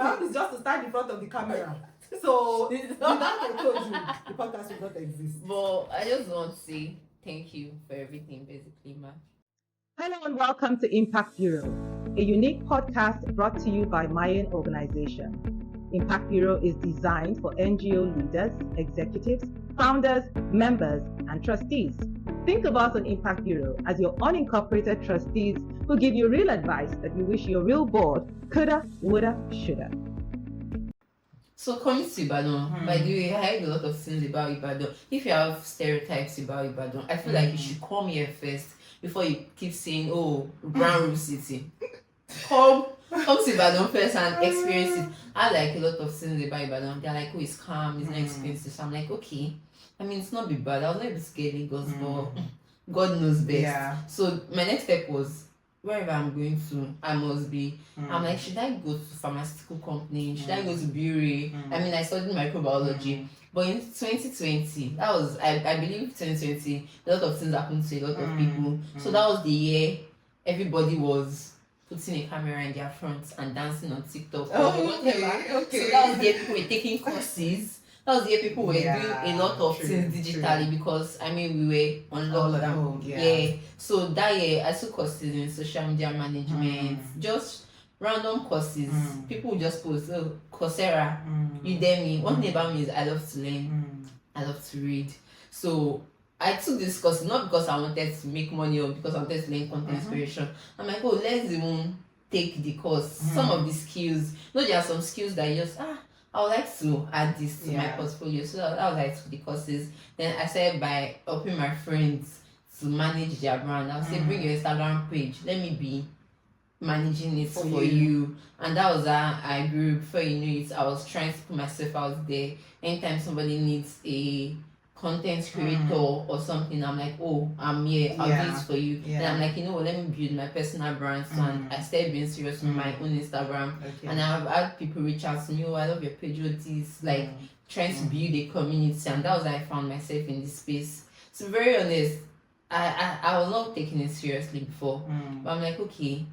My own is just to stand in front of the camera. So without I told you, the podcast will not exist. But I just want to say thank you for everything, basically, ma. Hello and welcome to Impact Bureau, a unique podcast brought to you by MAYEIN organization. Impact Bureau is designed for NGO leaders, executives, founders, members, and trustees. Think of us on Impact Bureau as your unincorporated trustees who give you real advice that you wish your real board coulda, woulda, shoulda. So coming to Ibadan, by the way, I heard a lot of things about Ibadan. If you have stereotypes about Ibadan, I feel like you should come here first before you keep saying, "Oh, brown room city." Come to Ibadan first and experience it. I like a lot of things about Ibadan. They're like, "Oh, it's calm, it's not expensive." So I'm like, okay. I mean, it's not be bad. I was not able to get Lagos, but God knows best. Yeah. So my next step was, wherever I'm going to, I must be. I'm like, should I go to pharmaceutical company? Should I go to brewery? I mean, I studied microbiology. But in 2020, that was, I believe 2020, a lot of things happened to a lot of people. So that was the year everybody was putting a camera in their front and dancing on TikTok or whatever. Okay. So that was the year people were taking courses. That was the year people were doing a lot of things digitally because, I mean, we were on lockdown. Yeah. So that year, I took courses in social media management, just random courses. People just post, oh, Coursera, Udemy. One thing about me is I love to learn. I love to read. So I took this course not because I wanted to make money or because I wanted to learn content creation. I'm like, oh, let's even take the course. Some of the skills, there are some skills that you just, I would like to add this to my portfolio. So that was I took the courses. Then I started by helping my friends to manage their brand. I would say, bring your Instagram page. Let me be managing it for you. And that was how I grew. Before you knew it, I was trying to put myself out there. Anytime somebody needs a content creator or something, I'm like, oh, I'm here, I'll do it for you. And I'm like, you know what, let me build my personal brand. So and I started being serious with my own Instagram. And I've had people reach out to me, oh, I love your page, what this, like trying to build a community. And that was how I found myself in this space. To be very honest, I was not taking it seriously before. But I'm like, okay,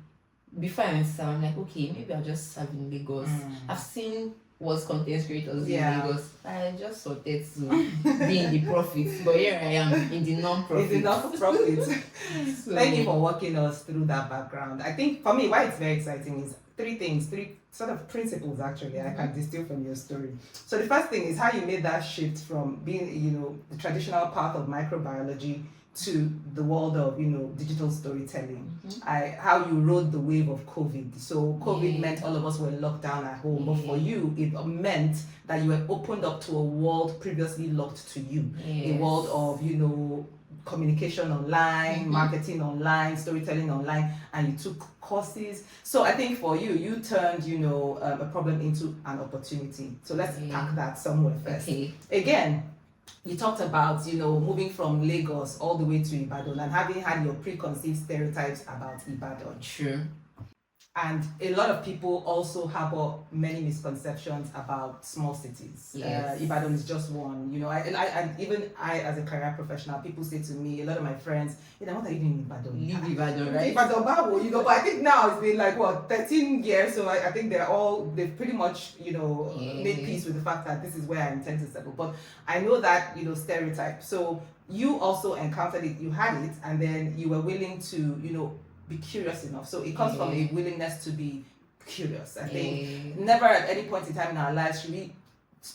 before I went to I'm like, okay, maybe I'll just serve in Lagos. I've seen what's content creators in Lagos. I just wanted to be in the profits, but here I am in the non-profit. In the non-profit. So, thank you for walking us through that background. I think for me, why it's very exciting is three sort of principles actually I can distill from your story. So the first thing is how you made that shift from being, the traditional path of microbiology to the world of digital storytelling. How you rode the wave of COVID. So COVID meant all of us were locked down at home, but for you it meant that you were opened up to a world previously locked to you. A world of communication online, marketing online, storytelling online, and you took courses. So I think for you turned a problem into an opportunity. So let's pack that somewhere first. Again, you talked about, moving from Lagos all the way to Ibadan and having had your preconceived stereotypes about Ibadan. True. And a lot of people also harbor many misconceptions about small cities. Yes. Ibadan is just one. Even I, as a career professional, people say to me, a lot of my friends, what are you doing in Ibadan? Leave Ibadan, right? Ibadan, Babo, but I think now it's been like, 13 years, so I think they've pretty much, made peace with the fact that this is where I intend to settle. But I know that, stereotype. So you also encountered it, you had it, and then you were willing to, be curious enough. So it comes from a willingness to be curious. I think never at any point in time in our lives should we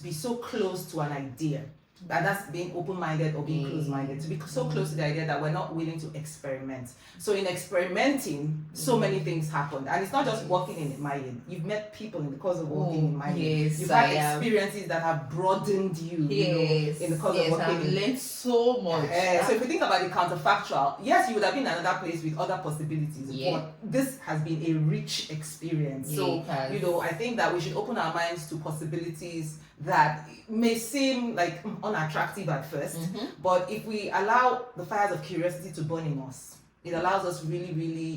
be so close to an idea. And that's being open-minded or being closed-minded. To be so close to the idea that we're not willing to experiment. So in experimenting, so many things happened. And it's not just working in MAYEIN. You've met people in the course of working in MAYEIN. You've had experiences that have broadened you, in the course of working. I've learned so much. So if you think about the counterfactual, yes, you would have been in another place with other possibilities. But this has been a rich experience. So, I think that we should open our minds to possibilities that may seem like unattractive at first, but if we allow the fires of curiosity to burn in us, it allows us really, really,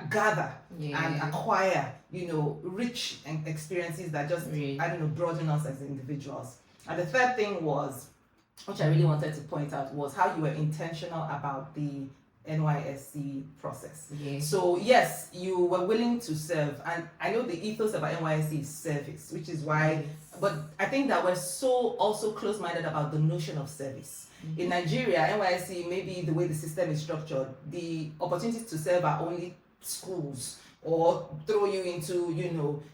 gather and acquire, rich experiences that just, broaden us as individuals. And the third thing was, which I really wanted to point out, was how you were intentional about the NYSC process. Yeah. So yes, you were willing to serve, and I know the ethos about NYSC is service, which is why. Yes. But I think that we're so also close-minded about the notion of service. In Nigeria, NYSC, maybe the way the system is structured, the opportunities to serve are only schools or throw you into,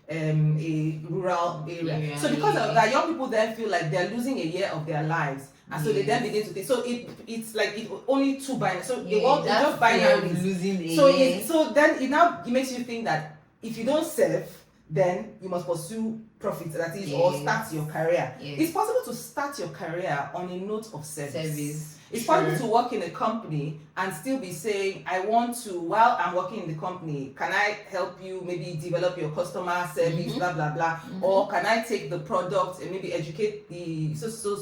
a rural area. So because of that, young people then feel like they're losing a year of their lives. And so they then begin to think, so it's like it only two binary. So they just binaries. So then it makes you think that if you don't serve, then you must pursue profit, that is, or start your career. It's possible to start your career on a note of service. It's possible to work in a company and still be saying, I want to, while I'm working in the company, can I help you maybe develop your customer service, blah, blah, blah. Or can I take the product and maybe educate the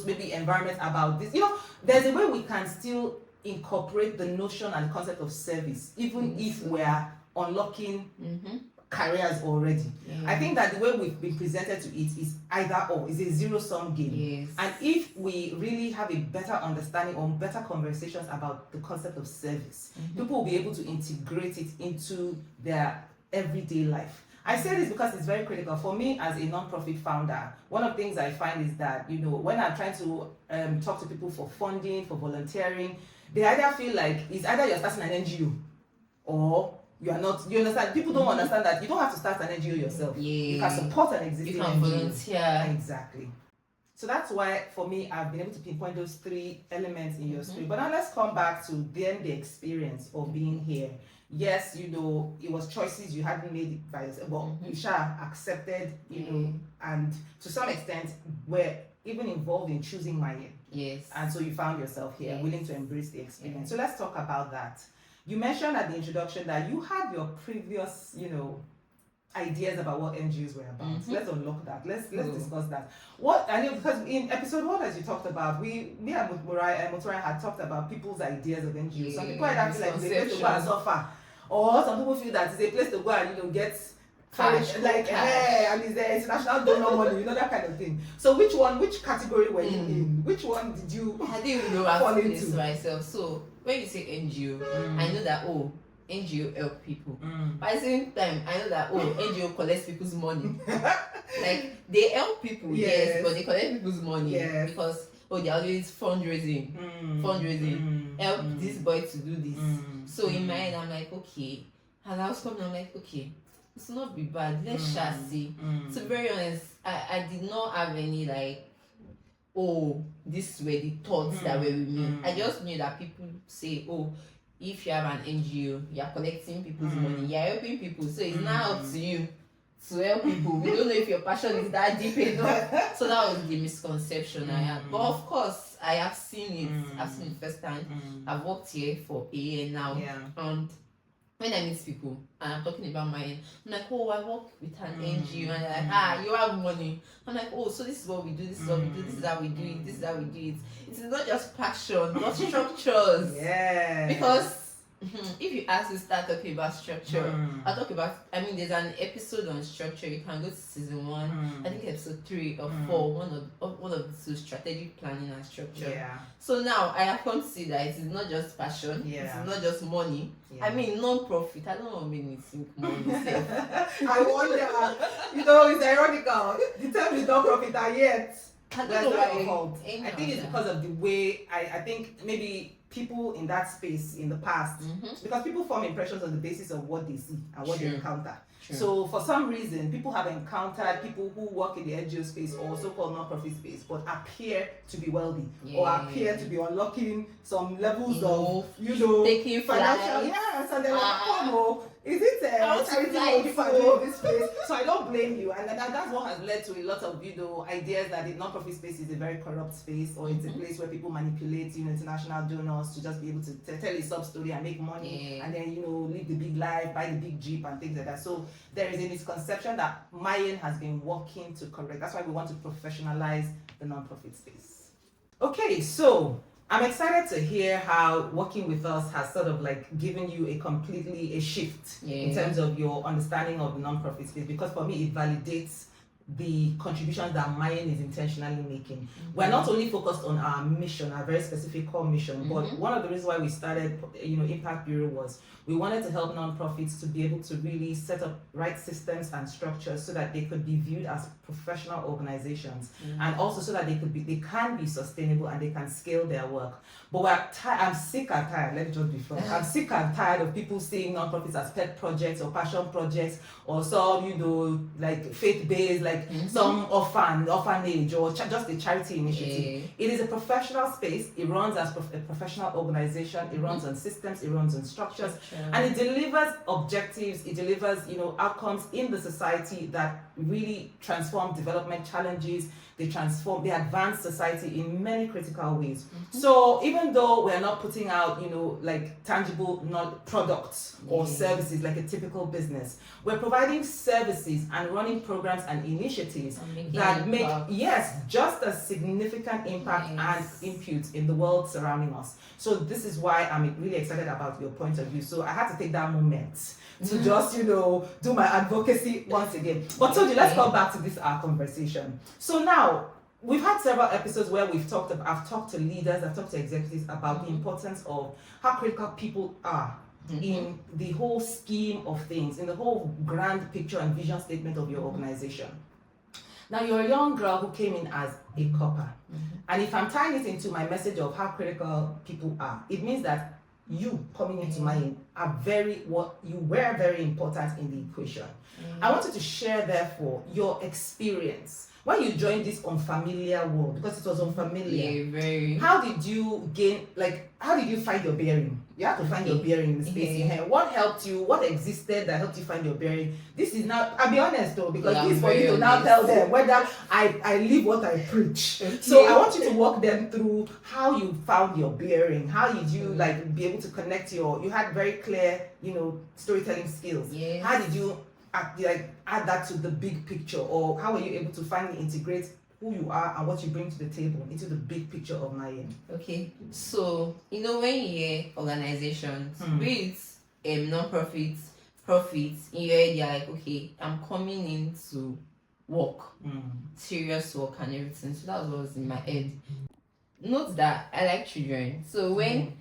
maybe environment about this? There's a way we can still incorporate the notion and concept of service, even if we're unlocking careers already. I think that the way we've been presented to it is either or. It's a zero-sum game. And if we really have a better understanding or better conversations about the concept of service, people will be able to integrate it into their everyday life. I say this because it's very critical. For me as a non-profit founder, one of the things I find is that, when I'm trying to talk to people for funding, for volunteering, they either feel like it's either you're starting an NGO or you are not. You understand? People don't understand that you don't have to start an NGO yourself. You can support an existing NGO. You can volunteer. Exactly. So that's why, for me, I've been able to pinpoint those three elements in your story. But now let's come back to then the experience of being here. Yes, it was choices you hadn't made by yourself, but you accepted, and to some extent were even involved in choosing MAYEIN. Yes. And so you found yourself here, willing to embrace the experience. So let's talk about that. You mentioned at the introduction that you had your previous, ideas about what NGOs were about. Let's unlock that. Let's discuss that. Because in episode 1, as you talked about, me and Muturai had talked about people's ideas of NGOs. Some people either feel like it's a place to go and suffer, or some people feel that it's a place to go and get cash, and is there international donor money, that kind of thing. So which category were you in? Which one did you I didn't even know how to this myself. So when you say NGO, I know that NGO help people. But at the same time, I know that NGO collects people's money. Like they help people, yes, but they collect people's money because they're always fundraising. Help this boy to do this. So in my head, I'm like, okay. And I was coming, I'm like, okay, it's not be bad. Let's see. To be very honest, I did not have any this were the thoughts that were with me. I just knew that people say, if you have an NGO, you're collecting people's money, you're helping people. So it's now up to you to help people. We don't know if your passion is that deep enough. So that was the misconception I had. But of course, I have seen it. I've seen it firsthand. I've worked here for a year now. And when I meet people and I'm talking about MAYEIN, I'm like, I work with an NGO, and they're like, you have money. I'm like, so this is what we do, this is what we do, this is how we do it, this is how we do it. It is not just passion, but structures. Because if you ask to start talking about structure, I'll talk about, there's an episode on structure. You can go to season 1, I think episode 3 or 4, one of the two, strategic planning and structure. So now I have come to see that it is not just passion, it is not just money. Non-profit, I don't know what means money. I wonder, it's ironical. The term is non-profit, and yet I don't know why. I think it's because of the way, I think maybe people in that space in the past, because people form impressions on the basis of what they see and what they encounter. So for some reason, people have encountered people who work in the NGO space or so-called non-profit space, but appear to be wealthy or appear to be unlocking some levels of, taking financial. Yes, and they're like, is it charity for this space? So I don't blame you, and that's what has led to a lot of ideas that the non-profit space is a very corrupt space, or it's a place where people manipulate international donors to just be able to tell a sub story and make money, and then live the big life, buy the big jeep and things like that. So there is a misconception that MAYEIN has been working to correct. That's why we want to professionalize the non-profit space. Okay, so I'm excited to hear how working with us has sort of given you a shift in terms of your understanding of the non-profit space, because for me it validates the contributions that MAYEIN is intentionally making. We're not only focused on our mission, our very specific core mission, but one of the reasons why we started, Impact Bureau was we wanted to help nonprofits to be able to really set up right systems and structures so that they could be viewed as professional organizations, and also so that they can be sustainable and they can scale their work. But I'm sick and tired. Let me just be frank. I'm sick and tired of people seeing nonprofits as pet projects or passion projects or some, like faith-based, like some orphanage or just a charity initiative. It is a professional space. It runs as a professional organization. It runs on systems. It runs on structures, and it delivers objectives. It delivers, outcomes in the society that really transform development challenges. They advance society in many critical ways. So even though we're not putting out, like tangible products or services like a typical business, we're providing services and running programs and initiatives that make, just a significant impact and input in the world surrounding us. So this is why I'm really excited about your point of view. So I had to take that moment to just, do my advocacy once again. But Toju, let's come back to this our conversation. So now, we've had several episodes where I've talked to leaders, I've talked to executives about the importance of how critical people are in the whole scheme of things, in the whole grand picture and vision statement of your organization. Now, you're a young girl who came in as a copper. And if I'm tying it into my message of how critical people are, it means that you coming into MAYEIN you were very important in the equation. I wanted to share, therefore, your experience when you joined this unfamiliar world, because it was unfamiliar. Yeah, very. How did you find your bearing? You have to find your bearing in the space in here. What helped you? What existed that helped you find your bearing? This is now, I'll be honest though, because this is for you to now tell them whether I live what I preach. Okay. So I want you to walk them through how you found your bearing. How did you be able to connect you had very clear, storytelling skills. Yes. How did you add that to the big picture, or how were you able to finally integrate who you are and what you bring to the table into the big picture of MAYEIN? Okay, so when you hear organizations, be it non-profits, profits, in your head you're like, okay, I'm coming in to work, serious work and everything. So that was what was in my head. Note that I like children. So when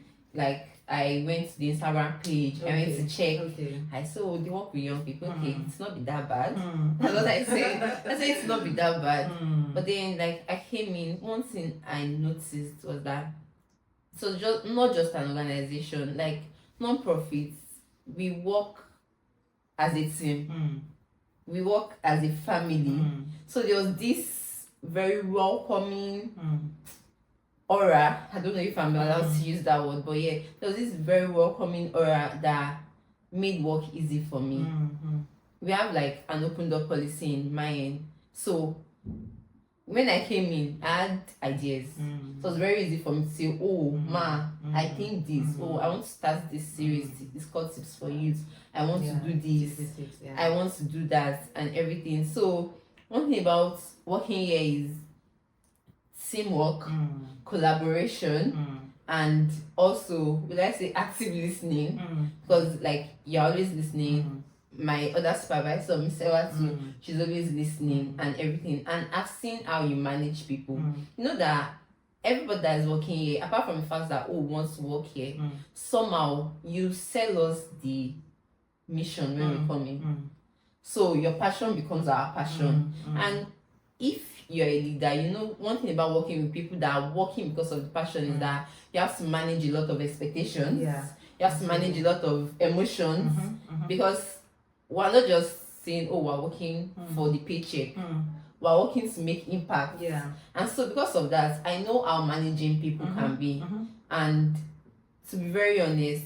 I went to the Instagram page, I went to check. I saw they work with young people. Okay, it's not be that bad. That's what I said. I said it's not be that bad. But then I came in, one thing I noticed was that just not just an organization, like non-profits, we work as a team. We work as a family. So there was this very welcoming aura. I don't know if I'm allowed to use that word, but yeah, there was this very welcoming aura that made work easy for me. We have an open door policy in MAYEIN. So when I came in, I had ideas. So it was very easy for me to say, I think this. I want to start this series. It's called Tips for Youth. I want to do this. I want to do that and everything. So one thing about working here is teamwork, collaboration, and also, will I say, active listening, because you're always listening. My other supervisor, Miss Ewa too, she's always listening and everything. And I've seen how you manage people. You know that everybody that is working here, apart from the fact that wants to work here, somehow you sell us the mission when we come in. So your passion becomes our passion. And if you're a leader, one thing about working with people that are working because of the passion is that you have to manage a lot of expectations. You have to manage a lot of emotions, because we're not just saying, we're working for the paycheck. We're working to make impact. And so because of that, I know how managing people can be. And to be very honest,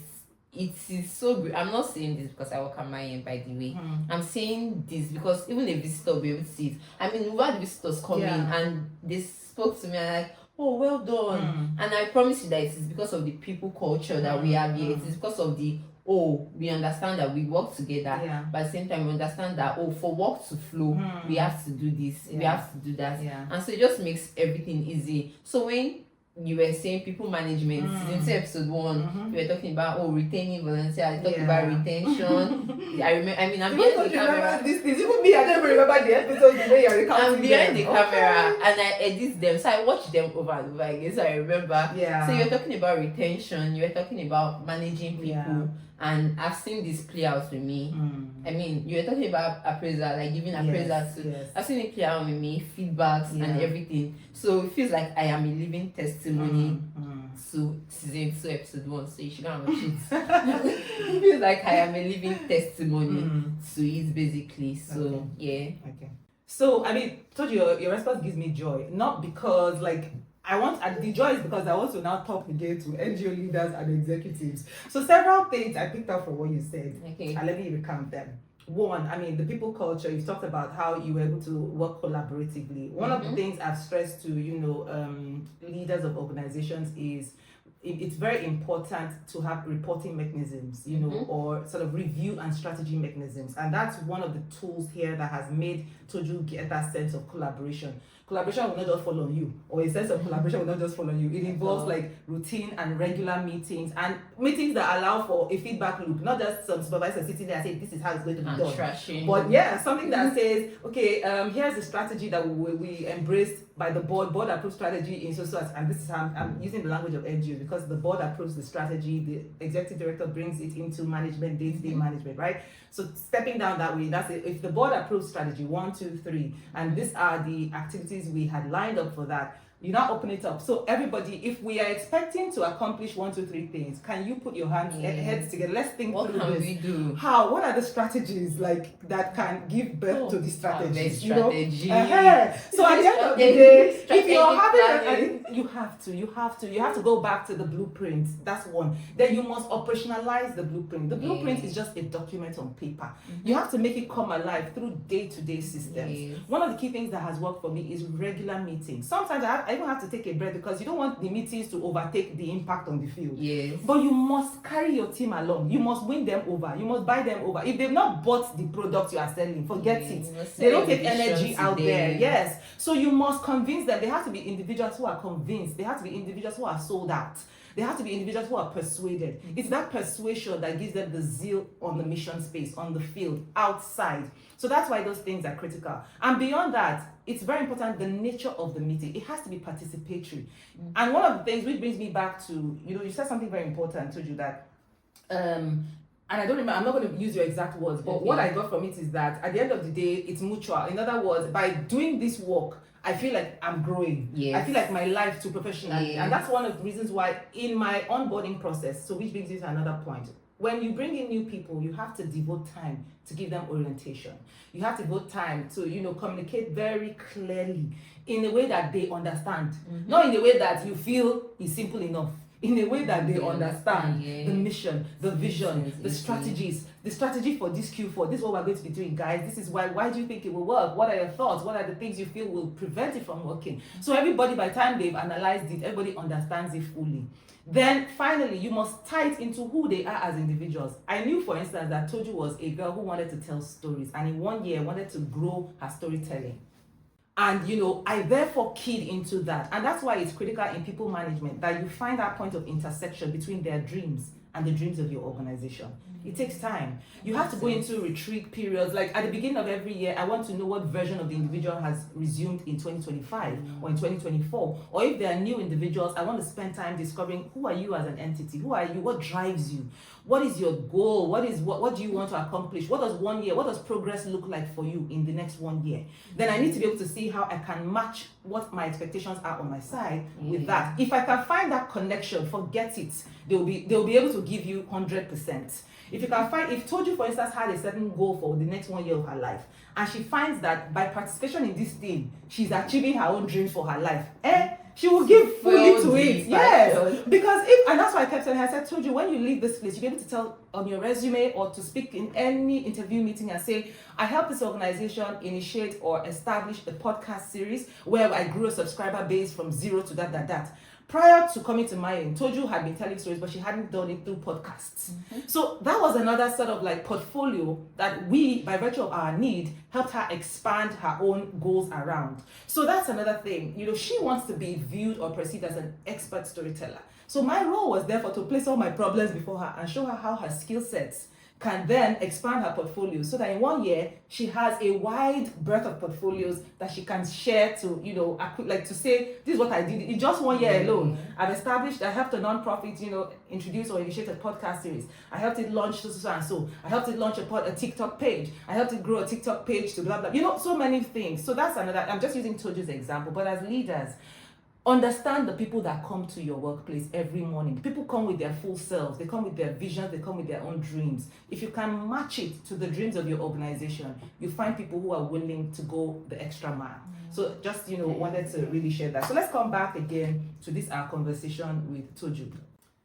it is so great. I'm not saying this because I work at MAYEIN, by the way. I'm saying this because even a visitor will be able to see it. I mean, we've had visitors come in and they spoke to me and oh, well done. And I promise you that it is because of the people culture that we have here. It is because of the we understand that we work together, but at the same time we understand that for work to flow, we have to do this, we have to do that, and so it just makes everything easy. So when you were saying people management, season 2 episode 1, we were talking about retaining volunteers, talking about retention. I mean, I'm here to remember these things. Even me, I don't even remember the episodes the way you're recounting I'm behind the them. camera and I edit them, so I watch them over and over again. So I remember. Yeah. So you're talking about retention. You're talking about managing people, Yeah. and I've seen this play out with me. I mean, you're talking about appraisal, like giving appraisal to. Yes. I've seen it play out with me, feedbacks and everything. So it feels like I am a living testimony to season 2, episode 1. So you should go and watch it. It feels like I am a living testimony to it, basically. So Okay. So I mean, told you your response gives me joy, not because like the joy is because I want to now talk again to NGO leaders and executives. So several things I picked up from what you said. Okay. And let me recount them. One, I mean, the people culture, you've talked about how you were able to work collaboratively. One of the things I've stressed to, leaders of organizations is it's very important to have reporting mechanisms, or sort of review and strategy mechanisms. And that's one of the tools here that has made Toju get that sense of collaboration. Collaboration will not just fall on you, or a sense of collaboration will not just fall on you. It involves like routine and regular meetings, and meetings that allow for a feedback loop, not just some supervisor sitting there and saying this is how it's going to be done. Trashing. But something that says, okay, here's the strategy that we embraced by the board approved strategy in so and this is how I'm using the language of NGO because the board approves the strategy, the executive director brings it into management, day-to-day management, right? So stepping down that way, that's it. If the board approves strategy 1, 2, 3, and these are the activities we had lined up for that, you now open it up. So everybody, if we are expecting to accomplish 1, 2, 3 things, can you put your heads together? Let's think through this. What can we do? How? What are the strategies like that can give birth to the strategies? Strategy. So at the end of the day, if you're having, you have to go back to the blueprint. That's one. Then you must operationalize the blueprint. The blueprint is just a document on paper. You have to make it come alive through day-to-day systems. One of the key things that has worked for me is regular meetings. Sometimes I even have to take a breath because you don't want the meetings to overtake the impact on the field. Yes. But you must carry your team along. You must win them over. You must buy them over. If they've not bought the product you are selling, forget it. They don't take energy out there. Yes. So you must convince them. They have to be individuals who are convinced. They have to be individuals who are sold out. They have to be individuals who are persuaded. It's that persuasion that gives them the zeal on the mission space, on the field, outside. So that's why those things are critical. And beyond that, it's very important the nature of the meeting. It has to be participatory. And one of the things which brings me back to, you said something very important, Toju, that and I don't remember, I'm not going to use your exact words, but what I got from it is that at the end of the day, it's mutual. In other words, by doing this work, I feel like I'm growing. Yes. I feel like my life too professionally. Yes. And that's one of the reasons why in my onboarding process, so which brings me to another point. When you bring in new people, you have to devote time to give them orientation. You have to devote time to, communicate very clearly in a way that they understand. Not in a way that you feel is simple enough. In a way that they understand the mission, the vision, the strategies, the strategy for this Q4. This is what we're going to be doing, guys. This is why do you think it will work? What are your thoughts? What are the things you feel will prevent it from working? So everybody, by the time they've analyzed it, everybody understands it fully. Then finally, you must tie it into who they are as individuals. I knew, for instance, that Toju was a girl who wanted to tell stories, and in 1 year wanted to grow her storytelling. And I therefore keyed into that. And that's why it's critical in people management that you find that point of intersection between their dreams and the dreams of your organization. It takes time. You have to go into retreat periods. Like at the beginning of every year, I want to know what version of the individual has resumed in 2025 or in 2024. Or if there are new individuals, I want to spend time discovering who are you as an entity? Who are you? What drives you? What is your goal? What do you want to accomplish? What does progress look like for you in the next 1 year? Then I need to be able to see how I can match what my expectations are on my side with that. If I can find that connection, forget it. They'll be able to give you 100%. If Toju, for instance, had a certain goal for the next 1 year of her life, and she finds that by participation in this thing, she's achieving her own dreams for her life, she will give fully to it. Yes. Because and that's why I kept telling her, I said, Toju, when you leave this place, you'll be able to tell on your resume or to speak in any interview meeting and say, I helped this organization initiate or establish a podcast series where I grew a subscriber base from 0 to that. Prior to coming to MAYEIN, Toju had been telling stories, but she hadn't done it through podcasts. So that was another sort of like portfolio that we, by virtue of our need, helped her expand her own goals around. So that's another thing. She wants to be viewed or perceived as an expert storyteller. So my role was therefore to place all my problems before her and show her how her skill sets can then expand her portfolio so that in 1 year she has a wide breadth of portfolios that she can share to, you know, like to say, this is what I did in just 1 year alone. I've established, I helped a non-profit, you know, introduce or initiate a podcast series. I helped it launch so and so. I helped it launch a TikTok page. I helped it grow a TikTok page to blah, blah. You know, so many things. So that's another, I'm just using Toju's example, but as leaders, understand the people that come to your workplace every morning. People come with their full selves. They come with their visions. They come with their own dreams. If you can match it to the dreams of your organization, you find people who are willing to go the extra mile. So just, you know, wanted to really share that. So let's come back again to this, our conversation with Toju.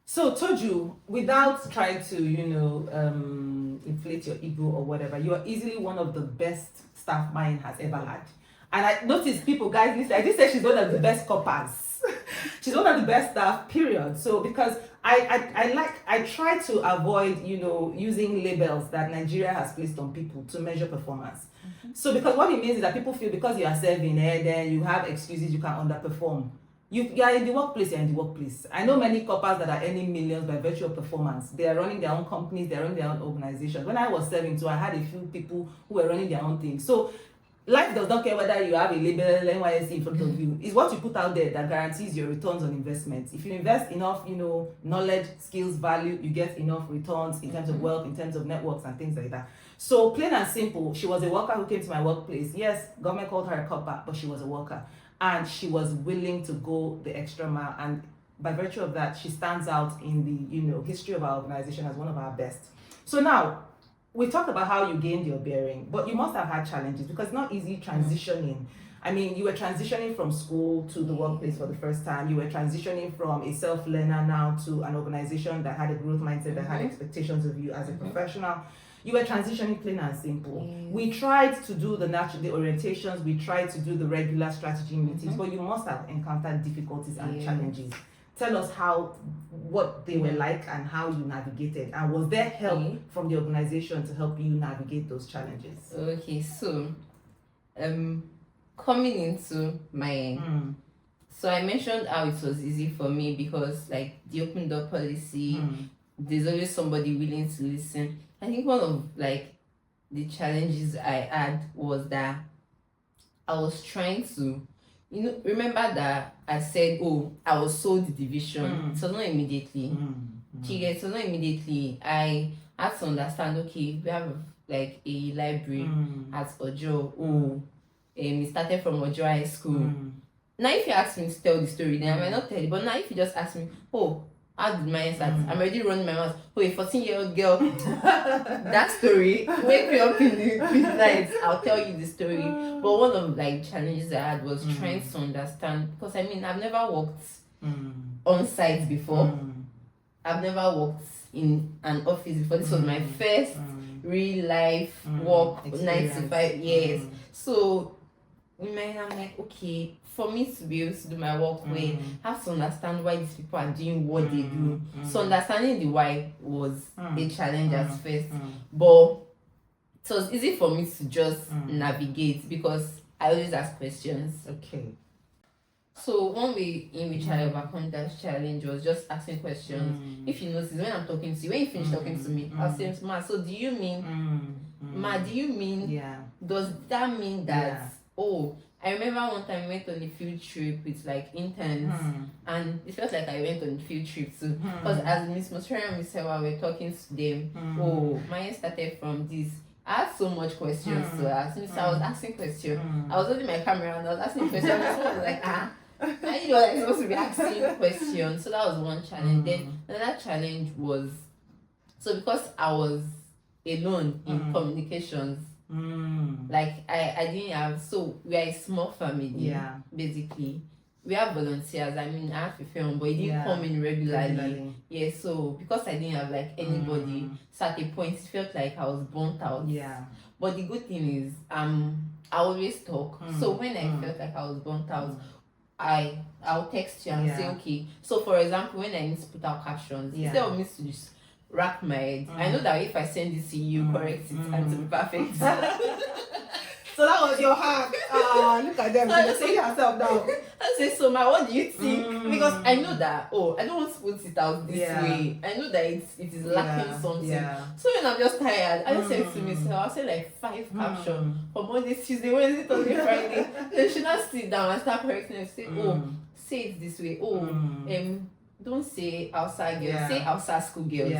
So Toju, without trying to, you know, inflate your ego or whatever, you are easily one of the best staff MAYEIN has ever had. And I noticed people, guys, listen, I did say she's one of the best coppers. She's one of the best staff, period. So because I try to avoid, you know, using labels that Nigeria has placed on people to measure performance. So because what it means is that people feel because you are serving here, then you have excuses, you can underperform. You are in the workplace, you're in the workplace. I know many coppers that are earning millions by virtue of performance. They are running their own companies, they're running their own organizations. When I was serving too, I had a few people who were running their own things. So life does not care whether you have a label NYSC in front of you. It's what you put out there that guarantees your returns on investment. If you invest enough, you know, knowledge, skills, value, you get enough returns in terms of wealth, in terms of networks and things like that. So plain and simple, she was a worker who came to my workplace. Yes, government called her a copper, but she was a worker. And she was willing to go the extra mile. And by virtue of that, she stands out in the, you know, history of our organization as one of our best. So now, we talked about how you gained your bearing, but you must have had challenges because it's not easy transitioning. I mean, you were transitioning from school to the workplace for the first time. You were transitioning from a self-learner now to an organization that had a growth mindset, that had expectations of you as a professional. You were transitioning plain and simple. We tried to do the orientations, we tried to do the regular strategy meetings, but you must have encountered difficulties and challenges. Tell us what they were like and how you navigated, and was there help from the organization to help you navigate those challenges? Okay, so coming into MAYEIN, so I mentioned how it was easy for me because like the open door policy, there's always somebody willing to listen. I think one of like the challenges I had was that I was trying to, you know, remember that I said, oh, I was sold the division. So not immediately. So not immediately. I had to understand, okay, we have like a library at Ojo. It started from Ojo High School. Now if you ask me to tell the story, then I might not tell you. But now if you just ask me, oh, how did mine start? I'm already running my mouth. Oh, a 14-year-old girl. That story, wake me up in the midnight, I'll tell you the story. But one of like challenges I had was trying to understand, because I mean I've never worked on site before. I've never worked in an office before. This was my first real life work, experience. 9 to 5 years. So in my head, I'm like, okay, for me to be able to do my work well, I have to understand why these people are doing what they do. So understanding the why was a challenge at first. But it was easy for me to just navigate because I always ask questions. Okay. So one way in which I overcome that challenge was just asking questions. If you notice, when I'm talking to you, when you finish talking to me, I'll say, Ma, so do you mean, Ma, do you mean, does that mean that, oh, I remember one time we went on a field trip with like interns, and it felt like I went on a field trip too. Because as Miss Mosfera and Miss Sewa were talking to them, oh, mine started from this. I had so much questions to ask. So I was asking questions. I was holding my camera and I was asking questions. I was like, I you know, like supposed to be asking questions. So that was one challenge. Then another challenge was, so because I was alone in communications, like I didn't have, so we are a small family, basically. We have volunteers. I mean, I have to film, but it didn't come in regularly. Yeah, so because I didn't have like anybody, so at a point it felt like I was burnt out. But the good thing is, I always talk. So when I felt like I was burnt out, I'll text you and say, okay. So for example, when I need to put out captions, instead of me to just rack my head, I know that if I send it to you, correct it and to be perfect. So that was your hack. Look at them. So I She's just saying herself now. I say, so ma, what do you think? Because I know that, I don't want to put it out this way. I know that it is lacking something. So when I'm just tired, I just say to myself, I'll say like 5 captions for Monday, Tuesday, Wednesday, Thursday, Friday. Then she not sit down and start correcting and say, say it this way. Don't say outside girls, say outside school girls.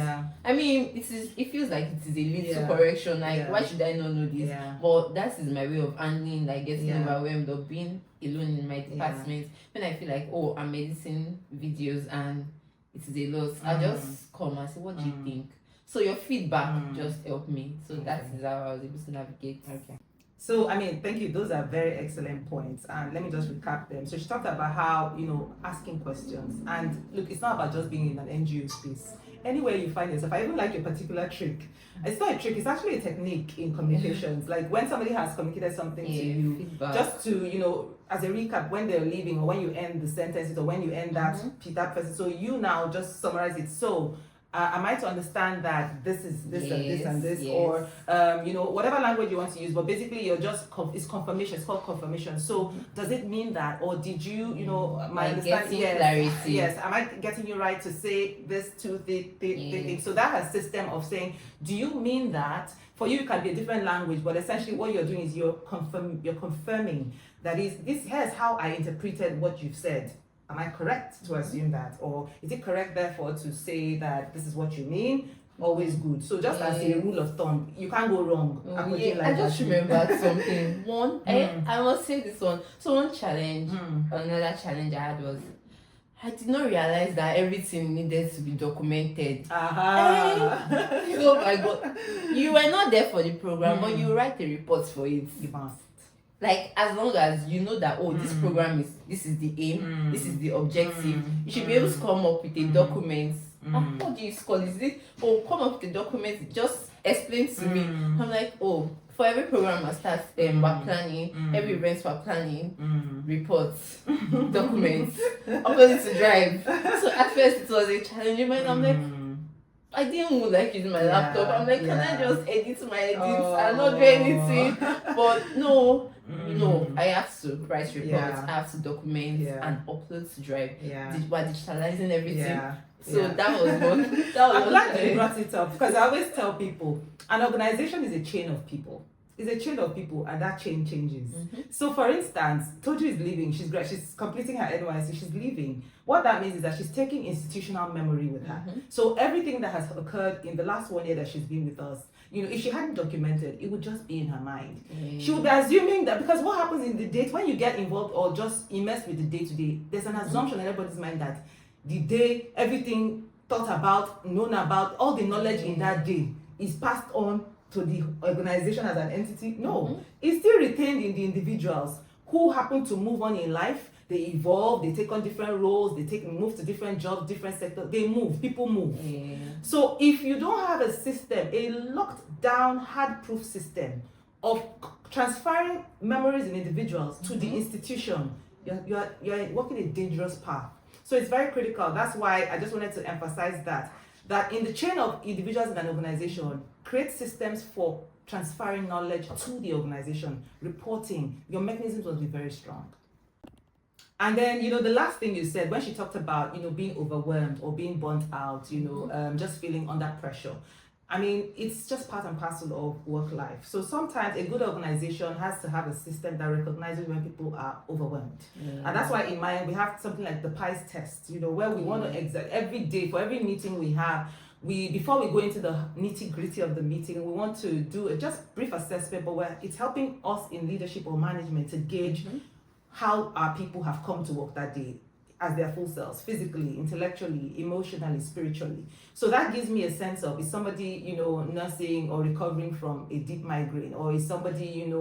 I mean, it feels like it is a little correction. Like, why should I not know this? But that is my way of handling, like getting overwhelmed or being alone in my department. When I feel like, I'm editing videos and it is a lot, I just come and say, what do you think? So your feedback just helped me. So that is how I was able to navigate. Okay. So, I mean, thank you. Those are very excellent points. And let me just recap them. So she talked about how, asking questions. And look, it's not about just being in an NGO space. Anywhere you find yourself, I even like a particular trick. It's not a trick, it's actually a technique in communications. Like when somebody has communicated something to you, feedback. Just to, as a recap, when they're leaving or when you end the sentences or when you end that person. So you now just summarize it. So, am I to understand that this is this and this and this, or whatever language you want to use, but basically you're just it's confirmation. It's called confirmation. So does it mean that, or did you my understanding? Clarity. Yes. Am I getting you right to say this to the thing? So that has system of saying, do you mean that? For you, it can be a different language, but essentially what you're doing is you're confirming that here's how I interpreted what you've said. Am I correct to assume that? Or is it correct, therefore, to say that this is what you mean? Always good. So just as a rule of thumb, you can't go wrong. I just remembered something. One, I must say this one. So one challenge, another challenge I had was, I did not realize that everything needed to be documented. Oh my God. You were not there for the program, but you write a report for it. You must. Like, as long as you know that this program this is the aim, this is the objective, you should be able to come up with a document. What do you call it? Come up with a document, just explain to me. I'm like, for every program I start we're planning, every event we're planning, reports, documents, upload it to Drive. So at first it was a challenging moment. I'm like, I didn't like using my laptop. I'm like, can I just edit my edits and not do anything? But no, I have to write reports, I have to document and upload to Drive. We're digitalizing everything. So that was one. I'm glad you brought it up, because I always tell people an organization is a chain of people. It's a chain of people, and that chain changes. So, for instance, Toju is leaving. She's completing her NYC. She's leaving. What that means is that she's taking institutional memory with her. So everything that has occurred in the last 1 year that she's been with us, if she hadn't documented, it would just be in her mind. She would be assuming that, because what happens in the day, when you get involved or just immersed with the day-to-day, there's an assumption in everybody's mind that the day, everything thought about, known about, all the knowledge in that day is passed on to the organization as an entity. No, it's still retained in the individuals who happen to move on in life. They evolve, they take on different roles, move to different jobs, different sectors. They move, people move. So if you don't have a system, a locked down, hard-proof system of transferring memories in individuals to the institution, you're walking a dangerous path. So it's very critical. That's why I just wanted to emphasize that in the chain of individuals in an organization, create systems for transferring knowledge to the organization, reporting. Your mechanisms must be very strong. And then, the last thing you said, when she talked about, being overwhelmed or being burnt out, just feeling under pressure. I mean, it's just part and parcel of work life. So sometimes a good organization has to have a system that recognizes when people are overwhelmed. And that's why in MAYEIN we have something like the PIES test, where we want to every day, for every meeting we have, before we go into the nitty-gritty of the meeting, we want to do a just brief assessment, but where it's helping us in leadership or management to gauge how our people have come to work that day as their full selves, physically, intellectually, emotionally, spiritually. So that gives me a sense of, is somebody, nursing or recovering from a deep migraine, or is somebody,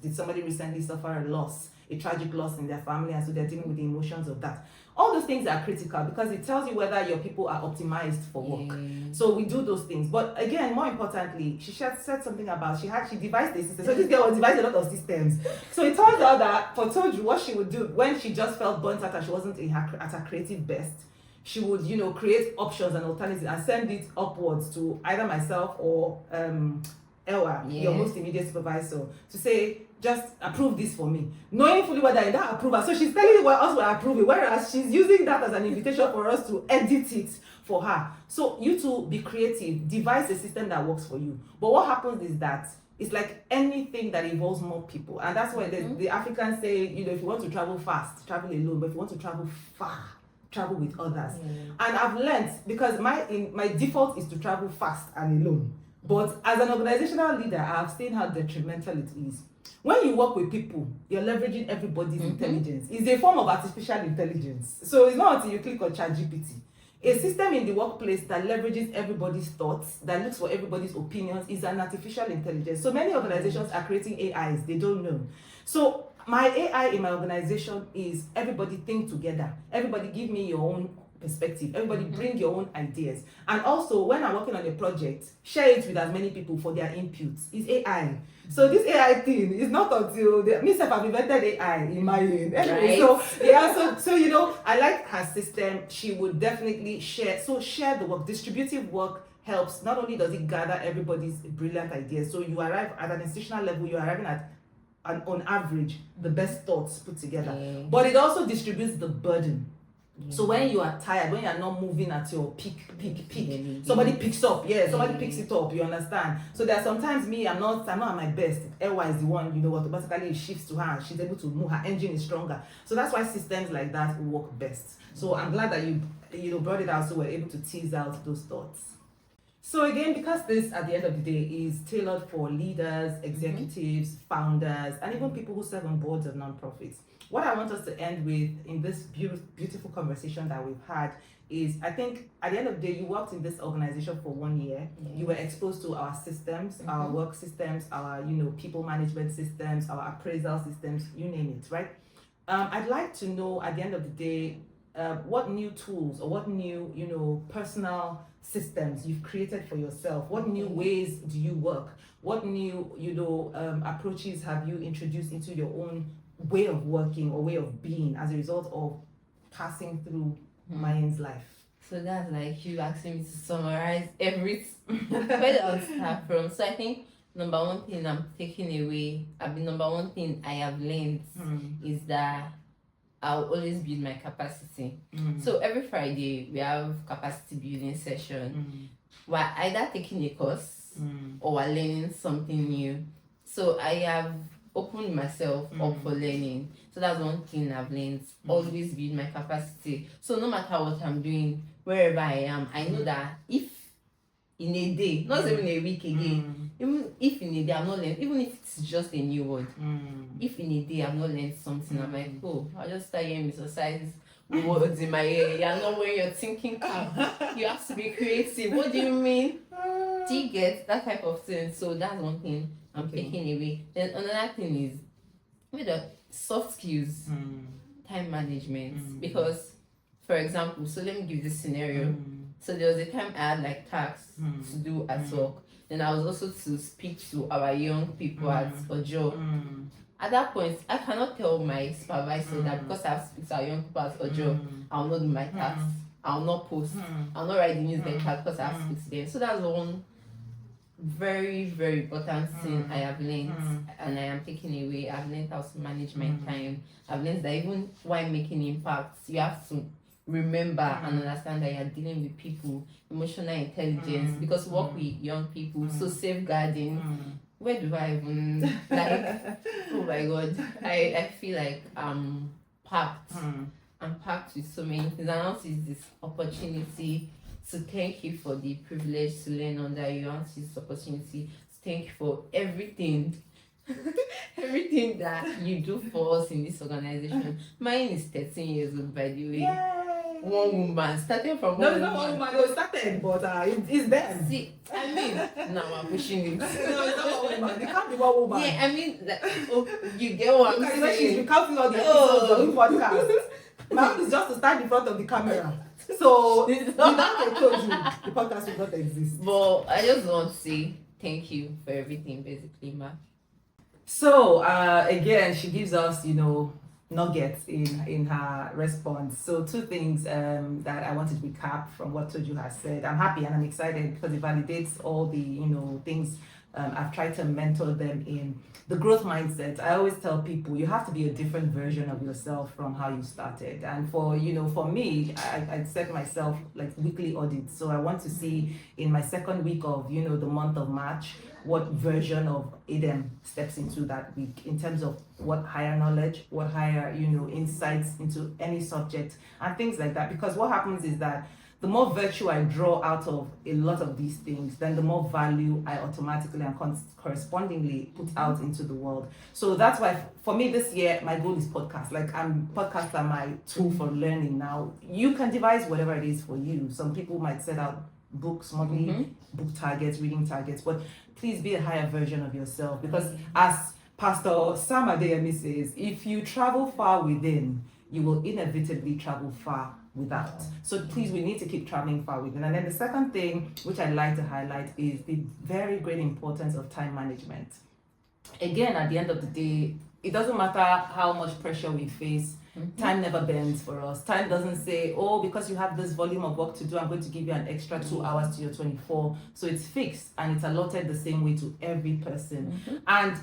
did somebody recently suffer a loss, a tragic loss in their family, and so they're dealing with the emotions of that. All those things are critical because it tells you whether your people are optimized for work. So we do those things. But again, more importantly, she said something about, she devised a system. So this girl devised a lot of systems. So it turns out that for Toju, what she would do when she just felt burnt out and she wasn't at her creative best, she would, create options and alternatives and send it upwards to either myself or Elwa, your most immediate supervisor, to say, just approve this for me, knowing fully well that in that approval, so she's telling us we're approving, whereas she's using that as an invitation for us to edit it for her. So you to be creative, devise a system that works for you. But what happens is that it's like anything that involves more people, and that's why the Africans say, you know, if you want to travel fast, travel alone, but if you want to travel far, travel with others. And I've learned, because my default is to travel fast and alone, but as an organizational leader, I've seen how detrimental it is. When you work with people, you're leveraging everybody's intelligence. It's a form of artificial intelligence. So it's not until you click on ChatGPT. A system in the workplace that leverages everybody's thoughts, that looks for everybody's opinions, is an artificial intelligence. So many organizations are creating AIs, they don't know. So my AI in my organization is everybody think together. Everybody give me your own perspective. Everybody bring your own ideas. And also, when I'm working on a project, share it with as many people for their inputs. It's AI. So this AI thing is not until myself have invented AI in MAYEIN. Anyway, so you know, I like her system. She would definitely share the work. Distributive work helps. Not only does it gather everybody's brilliant ideas, so you arrive at an institutional level, you're arriving at on average the best thoughts put together. But it also distributes the burden. So when you are tired, when you are not moving at your peak, somebody picks up. Somebody picks it up. You understand? So there are sometimes I'm not at my best. Elwa is the one, you know, automatically it shifts to her and she's able to move. Her engine is stronger. So that's why systems like that work best. So I'm glad that you brought it out, so we're able to tease out those thoughts. So again, because this at the end of the day is tailored for leaders, executives, founders, and even people who serve on boards of nonprofits, what I want us to end with in this beautiful conversation that we've had is, I think at the end of the day, you worked in this organization for 1 year. You were exposed to our systems, our work systems, our people management systems, our appraisal systems, you name it, right? I'd like to know at the end of the day, what new tools or what new personal systems you've created for yourself. What new ways do you work? What new approaches have you introduced into your own way of working or way of being as a result of passing through MAYEIN's life? So that's like you asking me to summarize everything. Where do I start from? So I think number one thing I'm taking away, number one thing I have learned is that I'll always build my capacity. So every Friday we have capacity building session. We're either taking a course or we're learning something new. So I have opened myself up for learning. So that's one thing I've learned. Always build my capacity. So no matter what I'm doing, wherever I am, I know that if in a day, not even a week again, even if in a day I'm not learning, even if it's just a new word, if in a day I'm not learning something, I'm like, oh, I'll just start hearing exercise words in my ear. You're not when you're thinking you have to be creative. What do you mean? Do you get that type of thing? So that's one thing I'm taking away. Then another thing is with the soft skills, time management. Because, for example, so let me give this scenario. So there was a time I had like tasks to do at work. Then I was also to speak to our young people at Ojo. At that point, I cannot tell my supervisor that because I have to speak to our young people at Ojo, I'll not do my tasks. I'll not post. I'll not write the newsletter because I have to speak to them. So that's one very, very important thing I have learned and I am taking away. I've learned how to manage my time. I've learned that even while making impacts, you have to remember and understand that you're dealing with people, emotional intelligence, because we work with young people, so safeguarding. Where do I even like? Oh my God, I feel like I'm packed. I'm packed with so many things, and also is this opportunity to thank you for the privilege to learn under you. And this opportunity to thank you for everything. Everything that you do for us in this organization. Mine is 13 years old, by the way. Yay. One woman starting from no, it's not one woman. No, it started, but it's them. See, I mean, now I'm pushing it. No, it's not one woman. It can't be one woman. Yeah, I mean, like, oh, you get what I'm saying. She's recounting all the episodes of the podcast. My own is just to stand in front of the camera. So without I told you, the podcast will not exist. But I just want to say thank you for everything, basically, ma. So again, she gives us, nuggets in her response. So two things that I wanted to recap from what Toju has said. I'm happy and I'm excited because it validates all the things I've tried to mentor them in the growth mindset. I always tell people you have to be a different version of yourself from how you started. And for me, I set myself like weekly audits. So I want to see in my second week of the month of March what version of Adam steps into that week in terms of what higher knowledge, what higher insights into any subject and things like that. Because what happens is that the more virtue I draw out of a lot of these things, then the more value I automatically and correspondingly put out into the world. So that's why for me this year, my goal is podcast. Like podcasts are my tool for learning now. You can devise whatever it is for you. Some people might set out books, monthly book targets, reading targets, but please be a higher version of yourself. Because as Pastor Sam Adeyemi says, if you travel far within, you will inevitably travel far without. So please, we need to keep traveling far within. And then the second thing which I'd like to highlight is the very great importance of time management. Again, at the end of the day, it doesn't matter how much pressure we face. Time never bends for us. Time doesn't say, oh, because you have this volume of work to do, I'm going to give you an extra 2 hours to your 24. So it's fixed and it's allotted the same way to every person. And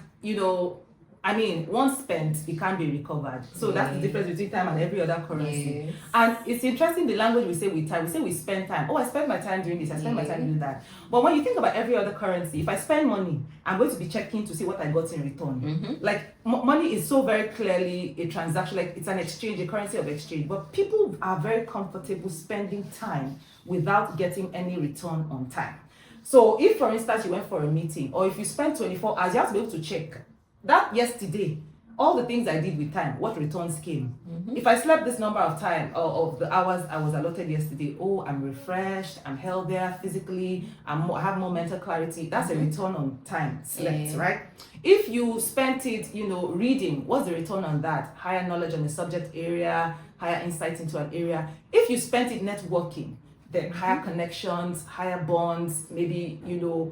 once spent, it can't be recovered. So that's the difference between time and every other currency. Yes. And it's interesting the language we say with time. We say we spend time. Oh, I spend my time doing this. I spend my time doing that. But when you think about every other currency, if I spend money, I'm going to be checking to see what I got in return. Like money is so very clearly a transaction. Like it's an exchange, a currency of exchange. But people are very comfortable spending time without getting any return on time. So if, for instance, you went for a meeting, or if you spend 24 hours, you have to be able to check that yesterday, all the things I did with time, what returns came. If I slept this number of time or of the hours I was allotted yesterday, oh, I'm refreshed, I'm healthier physically, I have more mental clarity. That's a return on time slept, right? If you spent it, reading, what's the return on that? Higher knowledge on the subject area, higher insight into an area. If you spent it networking, then higher connections, higher bonds, maybe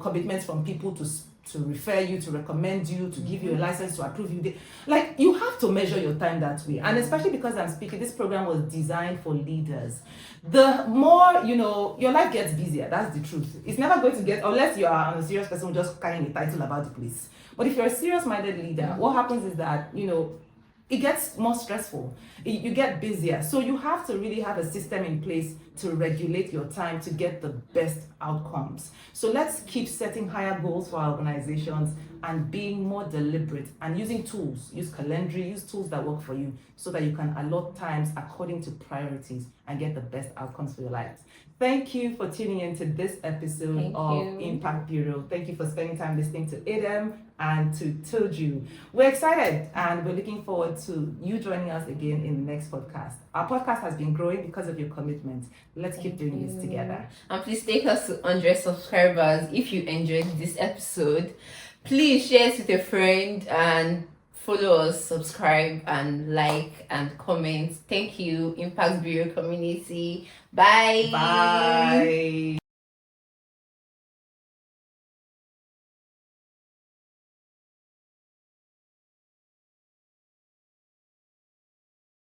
commitments from people to refer you, to recommend you, to give you a license, to approve you. Like, you have to measure your time that way. And especially because I'm speaking, this program was designed for leaders. The more, your life gets busier. That's the truth. It's never going to get, unless you are a serious person who just carrying a title about the place. But if you're a serious-minded leader, what happens is that, it gets more stressful. You get busier. So you have to really have a system in place to regulate your time to get the best outcomes. So let's keep setting higher goals for our organizations and being more deliberate and using tools. Use Calendly, use tools that work for you so that you can allot times according to priorities and get the best outcomes for your lives. Thank you for tuning into this episode of Impact Bureau. Thank you for spending time listening to Adam and to Toju. We're excited and we're looking forward to you joining us again in the next podcast. Our podcast has been growing because of your commitment. Let's keep doing this together. And please take us to 100 subscribers. If you enjoyed this episode, please share it with a friend and follow us, subscribe, and like and comment. Thank you, Impact Bureau community. Bye. Bye.